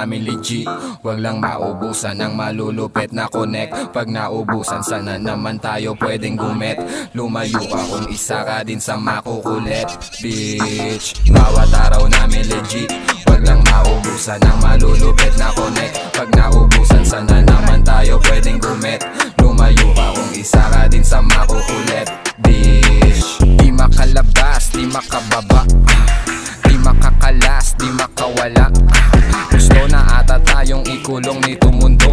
namin legit. Wag lang maubusan ng malulupit na connect. Pag naubusan sana naman tayo pwedeng gumet. Lumayo ka kung isa ka din sa makukulit. Bitch, bawat araw namin legit. Wag lang maubusan ng malulupit na connect. Pag naubusan sana naman tayo pwedeng gumet. Lumayo ka kung isa ka din sa makukulit. Bitch, di makalabas, di makababa, di makakalas, di makawala. Gusto na ata tayong ikulong nito mundo.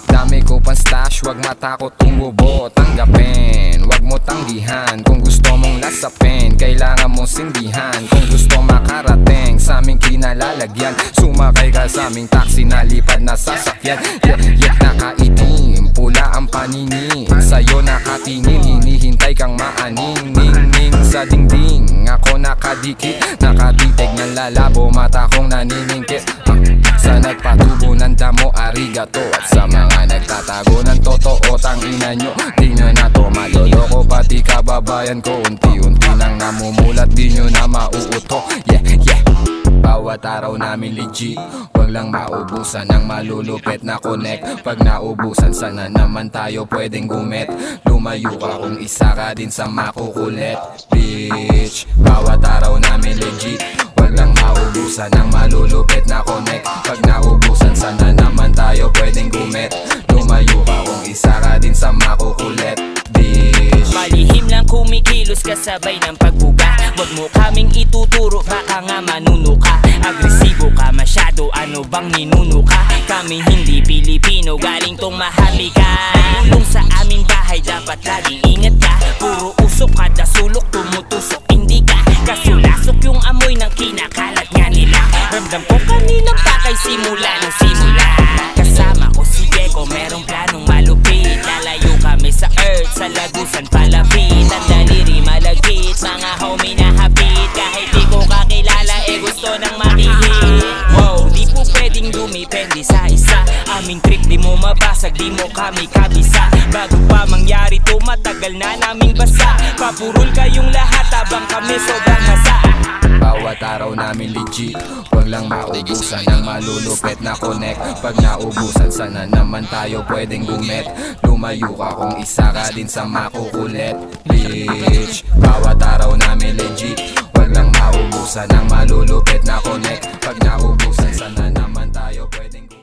Dami ko pang stash, wag matakot tumubo. Tanggapin, wag mo tanggihan. Kung gusto mong lasapin, kailangan mong sindihan. Kung gusto makarating sa aming kinalalagyan, sumakay ka sa aming taxi na lipad na sasakyan. Yak nakaitim, pula ang paningin. Sa'yo nakatingin, hinihintay kang maaning. Ning-ning sa dingding, ako nakadikit. Nakatitig ng lalabo, mata kong naniningkit. Sa nagpatubo ng damo, arigato. At sa mga nagtatago ng totoo, tangina nyo, di nyo na to maloloko. Pati kababayan ko, unti-unti nang namumulat, di nyo na mauuto. Yeah, yeah. Bawat araw namin legit. Wag lang maubusan ng malulupit na connect. Pag naubusan sana naman tayo pwedeng gumet. Lumayo ka kung isa ka din sa makukulit. Bitch, bawat araw namin legit. Wag lang maubusan ng malulupit na connect. Pag naubusan sana naman tayo pwedeng gumet. Lumayo ka kung isa ka din sa makukulit. Bitch, malihim lang kumikilos kasabay ng pagbuga. Wag mo kaming ituturo, baka nga manuno ka. Agresibo ka masyado, ano bang ninuno ka? Kami hindi Pilipino, galing tong maharlika. Tulong sa aming bahay, dapat laging ingat ka. Puro usok kada sulok, tumutusok hindi ka. Kasulasok yung amoy ng kinakalat nga nila. Ramdam ko kaninang pakay simula ng simula. Kasama ko si Gecko, merong planong malupit. Lalayo kami sa earth, sa lagusan palapit. Ang daliri malagkit, mga homie na hapit. Kahit di ko kakilala, gusto nang makihit. Wow, di po pwedeng dumipende sa isa. Aming trip di mo mabasag, di mo kami kabisa. Bago pa mangyari to, matagal na naming basa. Papurol kayong lahat habang kami sobrang hasa. bawat araw namin legit. Wag lang maubusan ng malulupit na connect. Pag naubusan sana naman tayo pwedeng gumet. Lumayo ka kung isa ka din sa makukulit. Bitch, bawat araw namin legit. Wag lang maubusan ng malulupit na connect. Pag naubusan sana naman tayo pwedeng gumet.